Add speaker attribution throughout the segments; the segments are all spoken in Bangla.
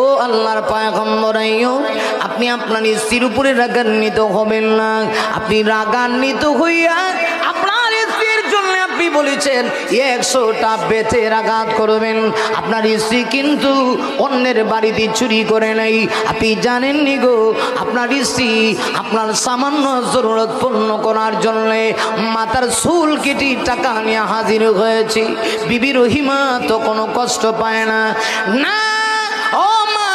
Speaker 1: ও আল্লাহর পয়গম্বর আপনি আপনার স্ত্রীর উপরে রাগান্বিত হবেন না। আপনি রাগান্বিত হইয়া আপনার স্ত্রীর জন্য আপনি বলেছেন 100টা বেতের আঘাত করবেন। আপনার স্ত্রী কিন্তু অন্যের বাড়িতে চুরি করে নাই। আপনি জানেননি গো, আপনার স্ত্রী আপনার সামান্য জরুরত পূর্ণ করার জন্য মাথার চুল কেটে টাকা নিয়ে হাজির হয়েছে। বিবি রহিমা তো কোনো কষ্ট পায় না। না ও মা,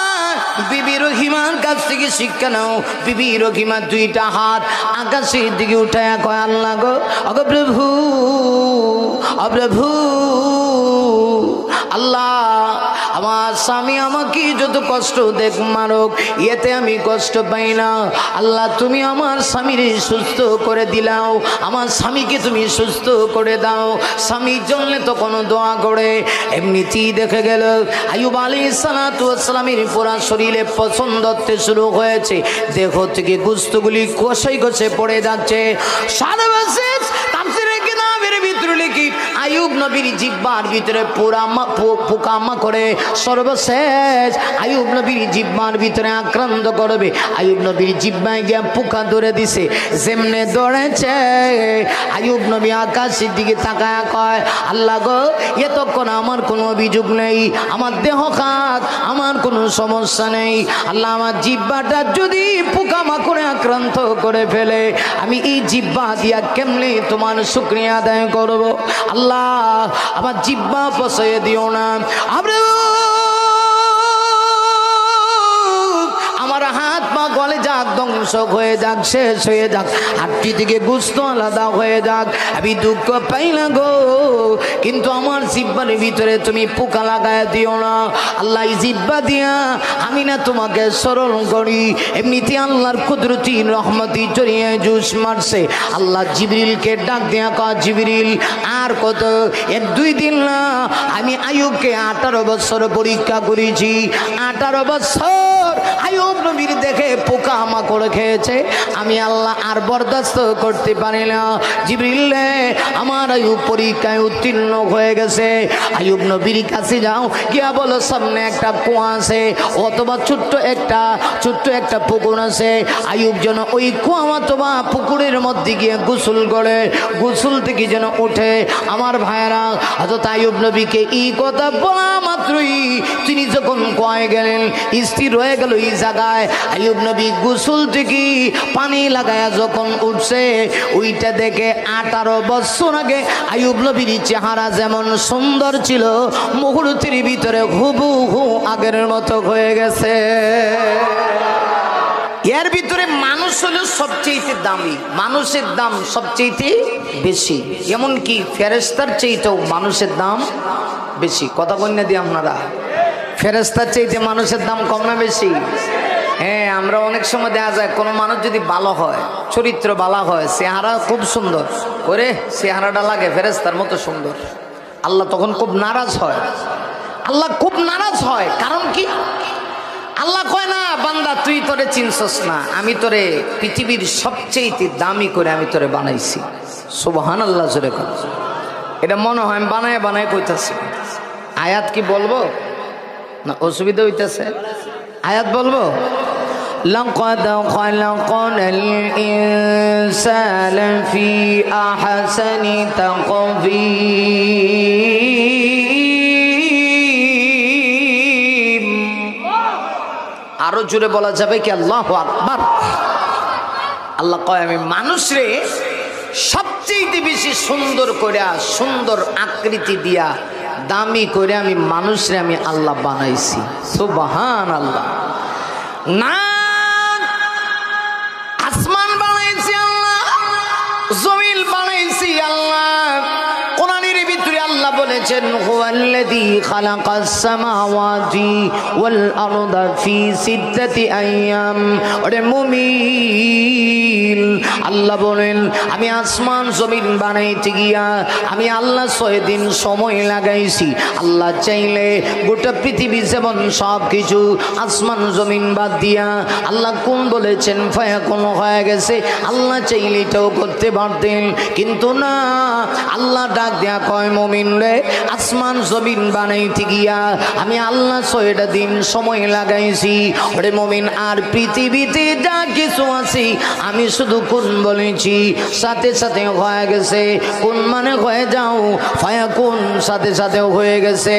Speaker 1: বিবি রহিমার কাছ থেকে শিক্ষা নাও। বিবি রহিমা 2টা হাত আকাশের দিকে উঠায় কয়, আল্লাহ গো, অগো প্রভু, অপ্রভু আল্লাহ, আমার স্বামী আমাকে যত কষ্ট দেখ মারুক, এতে আমি কষ্ট পাই না। আল্লাহ তুমি আমার স্বামীর সুস্থ করে দিলাও, আমার স্বামীকে তুমি সুস্থ করে দাও। স্বামীর জন্য তো কোনো দোয়া করে এমনিতেই দেখে গেল আইয়ুব আলাইহিস সালাতু ওয়াস সালামের পুরা শরীরে পছন্দ হতে শুরু হয়েছে। দেহ থেকে গোশতগুলি কষে কষে পড়ে যাচ্ছে। সর্বশেষ তাফসীরে কিতাবের ভিতরে লিখি আইয়ুব নবীর জিহ্বার ভিতরে পুরা পোকামা করে সর্বশেষ আইয়ুব নবীর জিহ্বার ভিতরে আক্রান্ত করবে। আইয়ুব নবীর জিহ্বায় গিয়ে পোকা ধরে দিছে। যেমনে ধরেছে আইয়ুব নবী আকাশের দিকে তাকায় কয়, আল্লাহ গো, এতক্ষণ আমার কোনো অভিযোগ নেই, আমার দেহ খাত, আমার কোনো সমস্যা নেই। আল্লাহ আমার জিহ্বাটা যদি পোকামাকড়ে আক্রান্ত করে ফেলে, আমি এই জিহ্বা দিয়া কেমনে তোমার শুকরিয়া আদায় করব? আল্লাহ আমার জিহ্বা পছয়ে দিও না। আমার হাত পা গলে যাক, ধ্বংস হয়ে যাক, শেষ হয়ে যাক, হাতটি থেকে গোশত আলাদা হয়ে যাক, আমি দুঃখ পাই না গো, কিন্তু আমার জিহ্বার ভিতরে তুমি পোকা লাগায় দিও না। আল্লাহ জিহ্বা দিয়া আমি না তোমাকে স্মরণ করি। এমনিতে আল্লাহর কুদরতি রহমতি জড়িয়ে জুস মারছে। আল্লাহ জিবরিলকে ডাক দিয়া কয়, জিবরিল আর কত, 1-2 দিন না, আমি আইয়ুবকে 18 বছর পরীক্ষা করেছি। 18 বছর আইয়ুব নবীর দেখে পোকা মাকড় খেয়েছে, আমি আল্লাহ আর বরদাস্ত করতে পারি না। জিবরিল আমার আইয়ুব পরীক্ষায় উত্তীর্ণ হয়ে গেছে। আইয়ুব নবীর কাছে যাও, গিয়া বলো সামনে একটা কুয়া আছে অথবা ছোট্ট একটা পুকুর আছে। আইয়ুব যেন ওই কুয়া অথবা পুকুরের মধ্যে গিয়ে গোসল করে, গোসল থেকে যেন ওঠে। আমার ভাইয়েরা, হযরত আইয়ুব নবীকে এই কথা বলা মাত্রই তিনি যখন কুয়ায় গেলেন, স্থির হয়ে গেল এই জায়গায়। আইয়ুব নবী গোসল থেকে পানি লাগায়া যখন উঠছে, ওইটা দেখে 18 বছর আগে আইয়ুব নবীর চেহারা যেমন সুন্দর ছিল, মুহূর্তের ভিতরে হুবহু আগের মতো হয়ে গেছে। এর ভিতরে মানুষ হলো সবচেয়ে দামি, মানুষের দাম সবচেয়ে বেশি। এমনকি ফেরেশতার চাইতেও মানুষের দাম বেশি। কথা বললে দিয়ে আপনারা, ফেরেশতার চাইতে মানুষের দাম কম না বেশি? হ্যাঁ, আমরা অনেক সময় দেখা যায় কোনো মানুষ যদি ভালো হয়, চরিত্র ভালো হয়, চেহারা খুব সুন্দর করে, চেহারাটা লাগে ফেরেশতার মতো সুন্দর, আল্লাহ তখন খুব নারাজ হয়। আল্লাহ খুব নারাজ হয়। কারণ কি? আল্লাহ কয় না, বান্দা তুই তোরে চিনছস না, আমি তোরে পৃথিবীর সবচেয়ে দামি করে আমি তোরে বানাইছি। সুবহানাল্লাহ জোরে কর। এটা মনে হয় আমি বানায় বানায় কইতাছি। আয়াত কি বলবো না অসুবিধা হইতেছে? আয়াত বলবো? লাকাদ খালাকানাল ইনসানা ফি আহসানি তাকবীর। আরো জোরে বলা যাবে কি? আল্লাহু আকবার। আল্লাহ কয় আমি মানুষরে সবচেয়ে বেশি সুন্দর করে, সুন্দর আকৃতি দিয়া, দামি করে আমি মানুষরে আমি আল্লাহ বানাইছি। সুবহানাল্লাহ। না, আসমান বানাইছি আল্লাহ, জমিন বানাইছি আল্লাহ। কোরআনের ভিতরে আল্লাহ বলেছেন, হুয়াল্লাযী খালাকাস সামাওয়াতি ওয়াল আরদা ফি সিত্তাতি আইয়াম। ওরে মুমিন, আল্লাহ বলেন আমি আসমান জমিন বানাইতে গিয়া আমি আল্লাহ 6 দিন সময় লাগাইছি। আল্লাহ চাইলে গোটা পৃথিবী যেমন সব কিছু আসমান জমিন বাদ দিয়া আল্লাহ কোন বলেছেন ফায়াকুন হয়ে গেছে, আল্লাহ চাইলে এটাও করতে পারতেন, কিন্তু না। আল্লাহ ডাক দেয়া কয়, মুমিন রে আসমান জমিন বানাইতে গিয়া আমি আল্লাহ 6টা দিন সময় লাগাইছি। ওরে মুমিন, আর পৃথিবীতে যা কিছু আছে আমি শুধু কোন বলেছি, সাথে সাথে হয়ে গেছে। কোন মানে হয়ে যাও, ফায়াকুন সাথে সাথে হয়ে গেছে।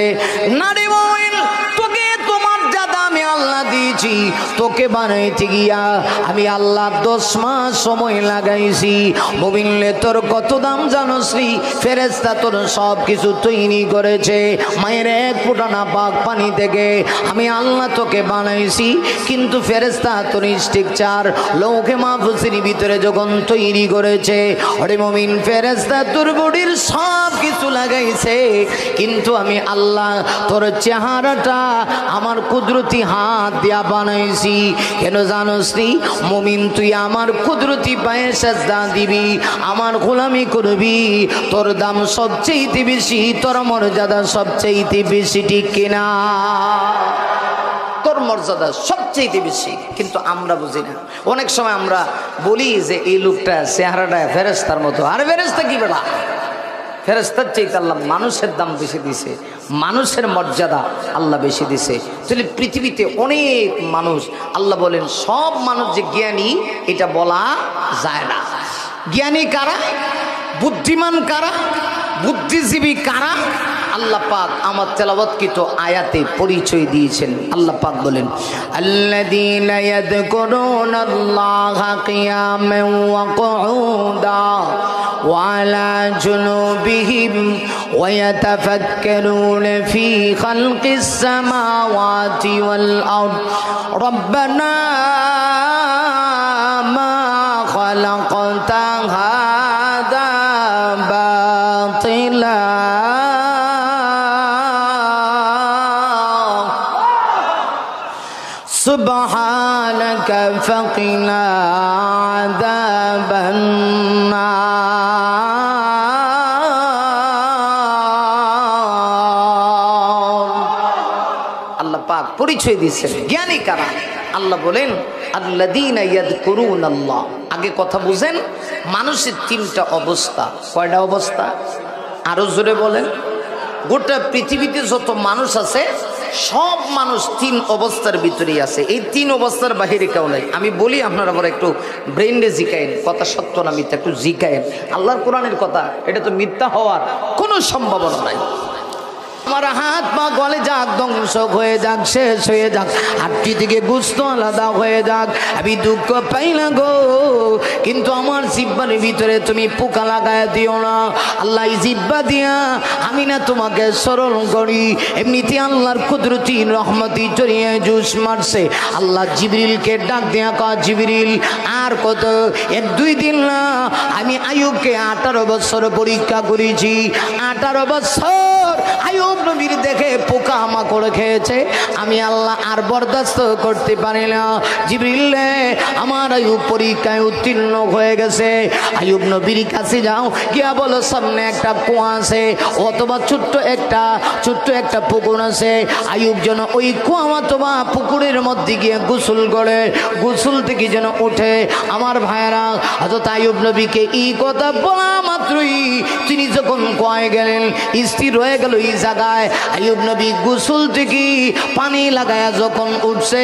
Speaker 1: নারী মুমিন, তোকে তোমার জাদা আমি আল্লাহ দিয়েছি, তোকে বানাইতে গিয়া আমি আল্লাহ 10 মাস সময় লাগাইছি। মুমিনলে তোর কত দাম জানোসি? ফেরেশতা তোর সব কিছু তৈরি করেছে। মায়ের এক ফোঁটা না পাক পানি থেকে আমি আল্লাহ তোকে বানাইছি, কিন্তু ফেরেশতা তোর স্ট্রাকচার লৌহে মাহফুজের ভিতরে যখন তৈরি করেছে, ওরে মুমিন, ফেরেশতা তোর বডির সব কিছু লাগাইছে, কিন্তু আমি আল্লাহ তোর চেহারাটা আমার কুদরতি হাত দিয়া বানাইছি। কেন জানোসনি মুমিন? তুই আমার কুদরতি পায়ে সাজদা দিবি, আমার গোলামি করবি, তোর দাম সবচেয়ে বেশি, তোর মর্যাদা সবচেয়ে বেশি, ঠিক কিনা? তোর মর্যাদা সবচেয়ে বেশি, কিন্তু আমরা বুঝি না। অনেক সময় আমরা বলি যে এই লোকটা চেহারাটা ফেরেশতার মতো। আর ফেরেশতা কি বেলা? ফেরেশতার চাইতে আল্লাহ মানুষের দাম বেশি দিছে, মানুষের মর্যাদা আল্লাহ বেশি দিছে। তাহলে পৃথিবীতে অনেক মানুষ, আল্লাহ বলেন সব মানুষ যে জ্ঞানী এটা বলা যায় না। জ্ঞানী কারা? বুদ্ধিমান কারা? বুদ্ধিজীবী কারা? আল্লাহ পাক আমার তেলাওয়াতকৃত আয়াতে পরিচয় দিয়েছেন। আল্লাহ পাক বলেন, আল্লাযীনা ইয়াযকুরুনাল্লাহা কিয়ামান ওয়া কুউদা ওয়া আলা জুনুবিহিম ওয়া ইয়াতাফাক্কারুনা ফী খালকিস সামাওয়াতি ওয়াল আরদ রব্বানা মা খালাকতা হাযা বাতিলা সুবহানাকা ফাকিনা আযাবান নার। আল্লাহ পাক পরিচয় দিয়েছেন জ্ঞানী কারা। আল্লাহ বলেন আল্লাযীনা ইয়াযকুরুনাল্লাহ। আগে কথা বুঝেন, মানুষের 3টা অবস্থা। কয়টা অবস্থা? আরো জোরে বলেন। গোটা পৃথিবীতে যত মানুষ আছে সব মানুষ 3 অবস্থার ভিতরেই আছে। এই 3 অবস্থার বাহিরে কেউ নাই। আমি বলি, আপনারা বড় একটু ব্রেইনে জিকায়েন, কথা সত্য না মিথ্যা একটু জিকায়েন। আল্লাহর কোরআনের কথা, এটা তো মিথ্যা হওয়ার কোনো সম্ভাবনা নাই। আমার হাত পা গলে যাক, ধ্বংস হয়ে যাক, শেষ হয়ে যাক, হাতটি থেকে গোস্ত আলাদা হয়ে যাক, আমি দুঃখ পাই না গো, কিন্তু আমার জিহ্বার ভিতরে তুমি পোকা লাগায় দিও না। আল্লাহ জিহ্বা দিয়া আমি না তোমাকে স্মরণ করি, এমনিতে আল্লাহর কুদরতি রহমতি জড়িয়ে জুস মারছে। আল্লাহ জিবরিলকে ডাক দেয়া কা, জিবরিল আর কত 1-2 দিন না, আমি আইয়ুবকে 18 বছর পরীক্ষা করেছি। 18 বছর আইয়ুব নবীর দেখে পোকা মাকড় খেয়েছে, আমি আল্লাহ আর বরদাস্ত করতে পারি না। জিবরিল আমার আইয়ুব পরীক্ষায় উত্তীর্ণ হয়ে গেছে। আইয়ুব নবীর কাছে যাও, গিয়া বলো সামনে একটা কুয়া আছে অথবা ছোট্ট একটা পুকুর আছে। আইয়ুব যেন ওই কুয়া অথবা পুকুরের মধ্যে গিয়ে গোসল করে, গোসল থেকে যেন উঠে। আমার ভাইয়েরা, হযরত আইয়ুব নবীকে এই কথা বলা মাত্রই তিনি যখন কুয়ায় গেলেন, স্থির হয়ে গেল এই জায়গায়। আইয়ুব নবী গোসল থেকে পানি লাগায়া যখন উঠছে,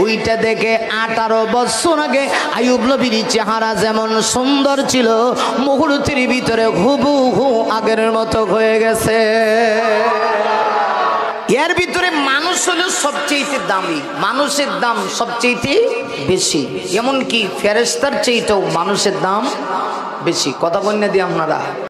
Speaker 1: ওইটা দেখে 18 বছর আগে আইয়ুব নবীর চেহারা যেমন সুন্দর ছিল, মুহূর্তের ভিতরে হুবহু আগের মতো হয়ে গেছে। এর ভিতরে মানুষ হলো সবচেয়ে দামি, মানুষের দাম সবচেয়ে বেশি। এমনকি ফেরেশতার চাইতেও মানুষের দাম বেশি। কথা বললে দিয়ে আপনারা